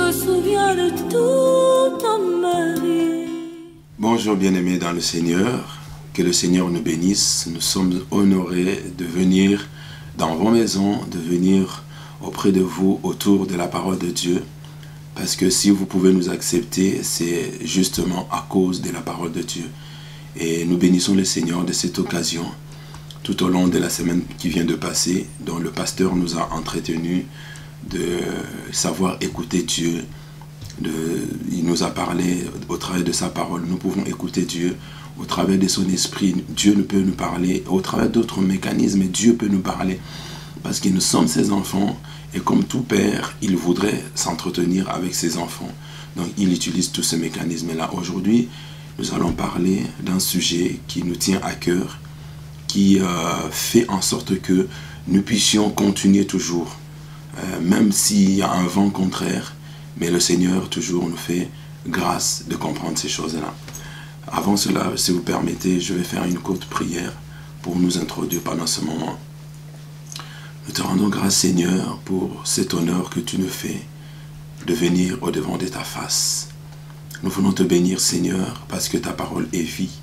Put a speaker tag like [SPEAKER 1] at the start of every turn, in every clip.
[SPEAKER 1] me souviens de toute ma vie.
[SPEAKER 2] Bonjour bien-aimés dans le Seigneur, que le Seigneur nous bénisse. Nous sommes honorés de venir dans vos maisons, de venir auprès de vous autour de la parole de Dieu. Parce que si vous pouvez nous accepter, c'est justement à cause de la parole de Dieu. Et nous bénissons le Seigneur de cette occasion, tout au long de la semaine qui vient de passer, dont le pasteur nous a entretenus de savoir écouter Dieu. Il nous a parlé au travers de sa parole. Nous pouvons écouter Dieu au travers de son esprit. Dieu peut nous parler au travers d'autres mécanismes. Dieu peut nous parler parce que nous sommes ses enfants. Et comme tout père, il voudrait s'entretenir avec ses enfants. Donc il utilise tous ces mécanismes-là. Aujourd'hui, nous allons parler d'un sujet qui nous tient à cœur, qui fait en sorte que nous puissions continuer toujours, même s'il y a un vent contraire, mais le Seigneur toujours nous fait grâce de comprendre ces choses-là. Avant cela, si vous permettez, je vais faire une courte prière pour nous introduire pendant ce moment. Nous te rendons grâce, Seigneur, pour cet honneur que tu nous fais de venir au-devant de ta face. Nous voulons te bénir, Seigneur, parce que ta parole est vie.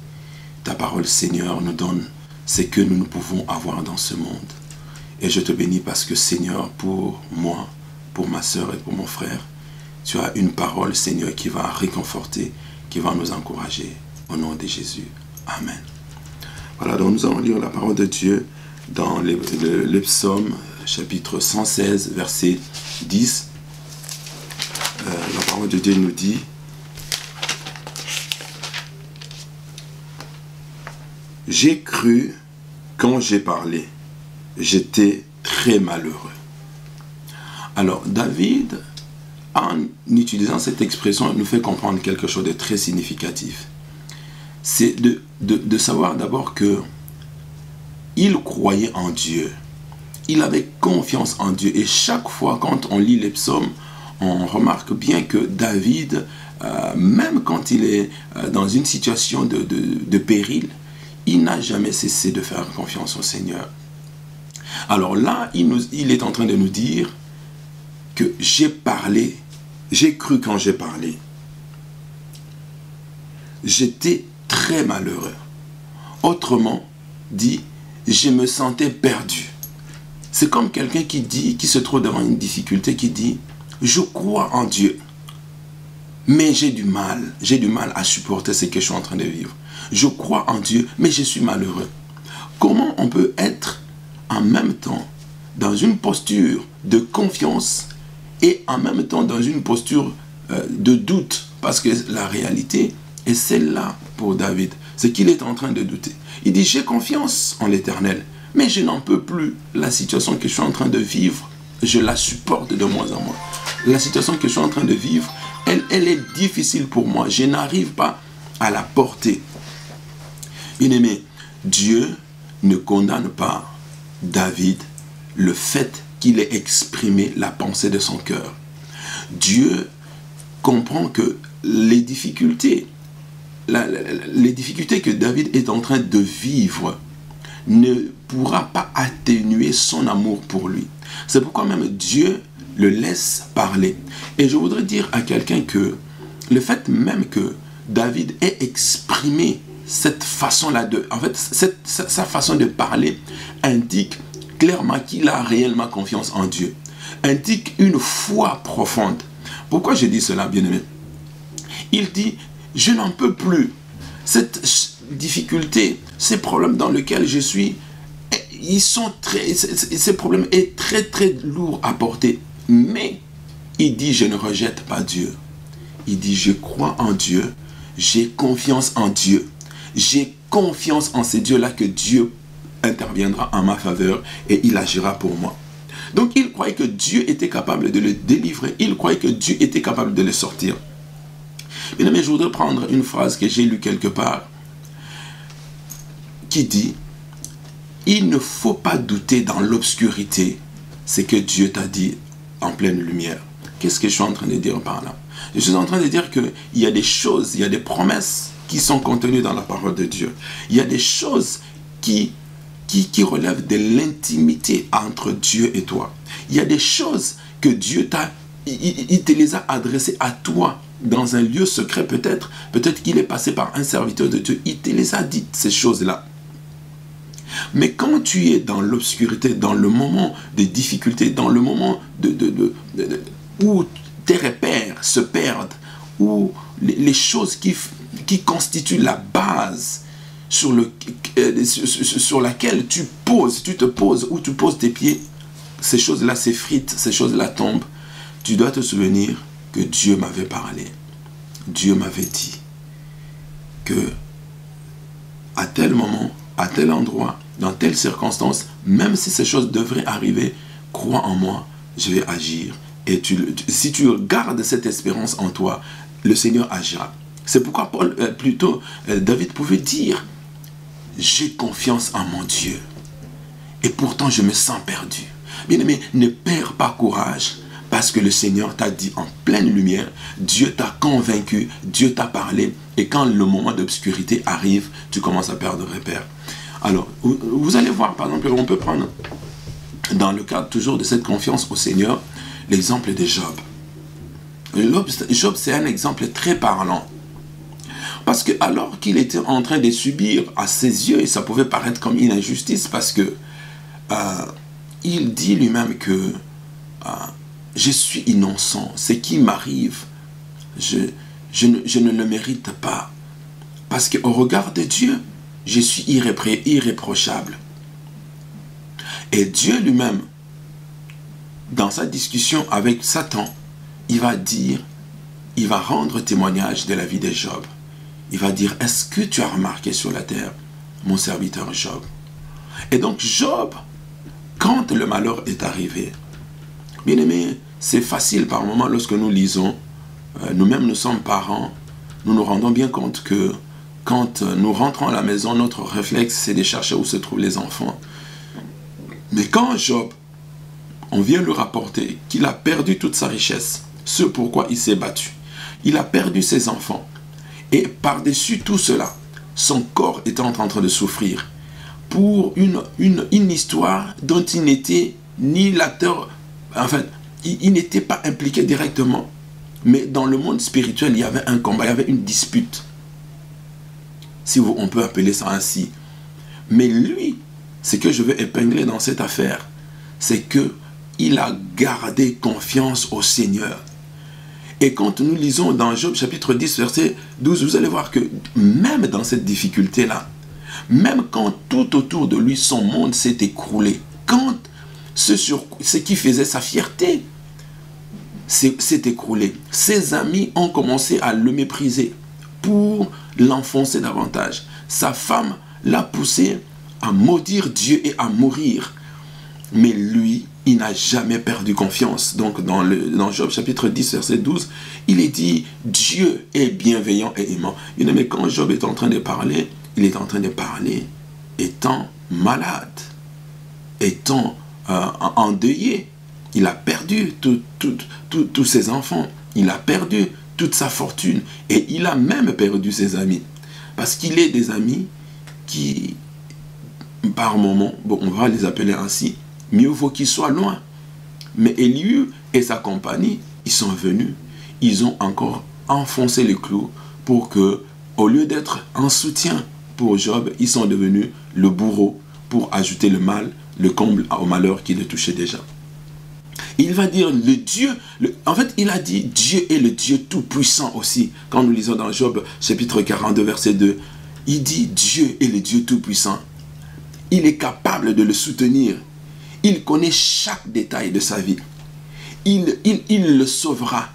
[SPEAKER 2] Ta parole, Seigneur, nous donne ce que nous pouvons avoir dans ce monde. Et je te bénis parce que, Seigneur, pour moi, pour ma soeur et pour mon frère, tu as une parole, Seigneur, qui va réconforter, qui va nous encourager. Au nom de Jésus. Amen. Voilà, donc nous allons lire la parole de Dieu dans le psaume, chapitre 116, verset 10. La parole de Dieu nous dit: j'ai cru quand j'ai parlé, j'étais très malheureux. Alors, David, en utilisant cette expression, nous fait comprendre quelque chose de très significatif. C'est de savoir d'abord que il croyait en Dieu. Il avait confiance en Dieu. Et chaque fois, quand on lit les psaumes, on remarque bien que David, même quand il est dans une situation de péril, il n'a jamais cessé de faire confiance au Seigneur. Alors là, il est en train de nous dire que j'ai parlé, j'ai cru quand j'ai parlé. J'étais très malheureux. Autrement dit, je me sentais perdu. C'est comme quelqu'un qui se trouve devant une difficulté, qui dit: je crois en Dieu, mais j'ai du mal à supporter ce que je suis en train de vivre. Je crois en Dieu, mais je suis malheureux. Comment on peut être en même temps dans une posture de confiance et en même temps dans une posture de doute? Parce que la réalité est celle-là pour David. C'est qu'il est en train de douter. Il dit: j'ai confiance en l'Éternel, mais je n'en peux plus. La situation que je suis en train de vivre, je la supporte de moins en moins. La situation que je suis en train de vivre, elle est difficile pour moi. Je n'arrive pas à la porter. Bien-aimé, Dieu ne condamne pas David le fait qu'il ait exprimé la pensée de son cœur. Dieu comprend que les difficultés que David est en train de vivre ne pourra pas atténuer son amour pour lui. C'est pourquoi même Dieu le laisse parler. Et je voudrais dire à quelqu'un que le fait même que David ait exprimé cette façon-là sa façon de parler indique clairement qu'il a réellement confiance en Dieu. Indique une foi profonde. Pourquoi je dis cela, bien-aimé? Il dit: je n'en peux plus. Cette difficulté, ces problèmes dans lesquels je suis, ces problèmes sont très très lourds à porter. Mais il dit: je ne rejette pas Dieu. Il dit: je crois en Dieu, j'ai confiance en Dieu. J'ai confiance en ce Dieu-là, que Dieu interviendra en ma faveur et il agira pour moi. Donc il croyait que Dieu était capable de le délivrer. Il croyait que Dieu était capable de le sortir. Mais je voudrais prendre une phrase que j'ai lue quelque part qui dit: il ne faut pas douter dans l'obscurité ce que Dieu t'a dit en pleine lumière. Qu'est-ce que je suis en train de dire par là? Je suis en train de dire qu'il y a des choses, il y a des promesses qui sont contenues dans la parole de Dieu. Il y a des choses qui relèvent de l'intimité entre Dieu et toi. Il y a des choses que Dieu t'a il te les a adressés à toi dans un lieu secret peut-être. Peut-être qu'il est passé par un serviteur de Dieu. Il te les a dites, ces choses-là. Mais quand tu es dans l'obscurité, dans le moment des difficultés, dans le moment où tes repères se perdent, où les choses qui constituent la base sur laquelle tu te poses, où tu poses tes pieds, ces choses-là s'effritent, ces choses-là tombent. Tu dois te souvenir que Dieu m'avait parlé. Dieu m'avait dit que à tel moment, à tel endroit, dans telle circonstance, même si ces choses devraient arriver, crois en moi, je vais agir. Et si tu gardes cette espérance en toi, le Seigneur agira. C'est pourquoi David pouvait dire, j'ai confiance en mon Dieu. Et pourtant, je me sens perdu. Bien-aimé, ne perds pas courage, parce que le Seigneur t'a dit en pleine lumière, Dieu t'a convaincu, Dieu t'a parlé, et quand le moment d'obscurité arrive, tu commences à perdre repère. Alors, vous allez voir, par exemple, on peut prendre, dans le cadre toujours de cette confiance au Seigneur, l'exemple de Job. Job, c'est un exemple très parlant. Parce que alors qu'il était en train de subir à ses yeux, et ça pouvait paraître comme une injustice, parce que il dit lui-même que je suis innocent, ce qui m'arrive, je ne le mérite pas. Parce qu'au regard de Dieu, je suis irréprochable. Et Dieu lui-même, dans sa discussion avec Satan, il va rendre témoignage de la vie de Job. Il va dire, est-ce que tu as remarqué sur la terre mon serviteur Job? Et donc Job, quand le malheur est arrivé, bien aimé, c'est facile par moments lorsque nous lisons, nous-mêmes nous sommes parents, nous nous rendons bien compte que quand nous rentrons à la maison, notre réflexe c'est de chercher où se trouvent les enfants. Mais quand Job, on vient lui rapporter qu'il a perdu toute sa richesse, ce pourquoi il s'est battu, il a perdu ses enfants, et par-dessus tout cela, son corps est en train de souffrir pour une histoire dont il n'était ni l'acteur, enfin, il n'était pas impliqué directement. Mais dans le monde spirituel, il y avait un combat, il y avait une dispute. Si on peut appeler ça ainsi. Mais lui, ce que je veux épingler dans cette affaire, c'est qu'il a gardé confiance au Seigneur. Et quand nous lisons dans Job chapitre 10, verset 12, vous allez voir que même dans cette difficulté-là, même quand tout autour de lui, son monde s'est écroulé, quand ce qui faisait sa fierté s'est écroulé, ses amis ont commencé à le mépriser pour l'enfoncer davantage. Sa femme l'a poussé à maudire Dieu et à mourir. Mais lui, il n'a jamais perdu confiance. Donc dans Job chapitre 10, verset 12, il est dit, Dieu est bienveillant et aimant. Mais quand Job est en train de parler, il est en train de parler étant malade, étant endeuillé. Il a perdu tous ses enfants. Il a perdu toute sa fortune. Et il a même perdu ses amis. Parce qu'il est des amis qui, par moments, bon, on va les appeler ainsi, mieux vaut qu'ils soient loin. Mais Élihu et sa compagnie, ils sont venus. Ils ont encore enfoncé le clou pour que, au lieu d'être un soutien pour Job, ils sont devenus le bourreau pour ajouter le mal, le comble au malheur qui le touchait déjà. Il va dire le Dieu, en fait il a dit Dieu est le Dieu tout-puissant aussi. Quand nous lisons dans Job chapitre 42 verset 2, il dit Dieu est le Dieu tout-puissant. Il est capable de le soutenir. Il connaît chaque détail de sa vie. Il le sauvera.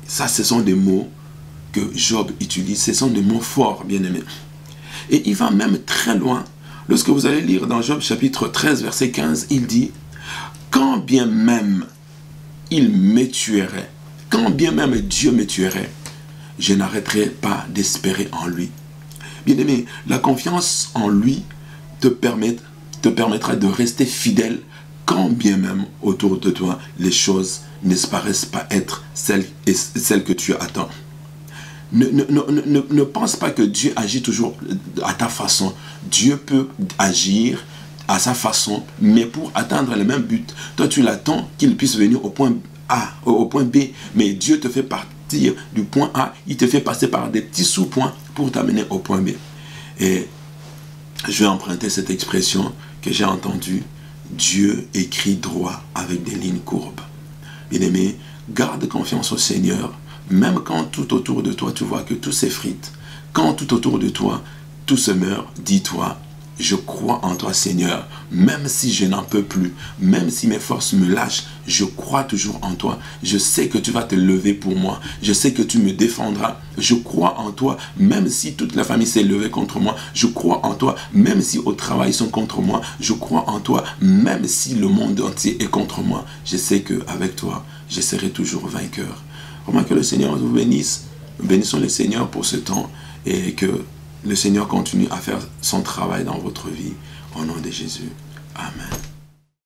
[SPEAKER 2] Ça, ce sont des mots que Job utilise. Ce sont des mots forts, bien-aimés. Et il va même très loin. Lorsque vous allez lire dans Job chapitre 13, verset 15, il dit « Quand bien même il me tuerait, quand bien même Dieu me tuerait, je n'arrêterai pas d'espérer en lui. » Bien-aimé, la confiance en lui te permettra de rester fidèle quand bien même autour de toi les choses ne paraissent pas être celles que tu attends. Ne pense pas que Dieu agit toujours à ta façon. Dieu peut agir à sa façon, mais pour atteindre le même but. Toi, tu l'attends qu'il puisse venir au point A, au point B, mais Dieu te fait partir du point A, il te fait passer par des petits sous-points pour t'amener au point B. Et je vais emprunter cette expression que j'ai entendue, Dieu écrit droit avec des lignes courbes. Bien-aimé, garde confiance au Seigneur, même quand tout autour de toi, tu vois que tout s'effrite. Quand tout autour de toi, tout se meurt, dis-toi, je crois en toi, Seigneur, même si je n'en peux plus, même si mes forces me lâchent, je crois toujours en toi. Je sais que tu vas te lever pour moi. Je sais que tu me défendras. Je crois en toi, même si toute la famille s'est levée contre moi. Je crois en toi, même si au travail ils sont contre moi. Je crois en toi, même si le monde entier est contre moi. Je sais qu'avec toi, je serai toujours vainqueur. Vraiment que le Seigneur vous bénisse. Bénissons le Seigneur pour ce temps et que le Seigneur continue à faire son travail dans votre vie. Au nom de Jésus. Amen.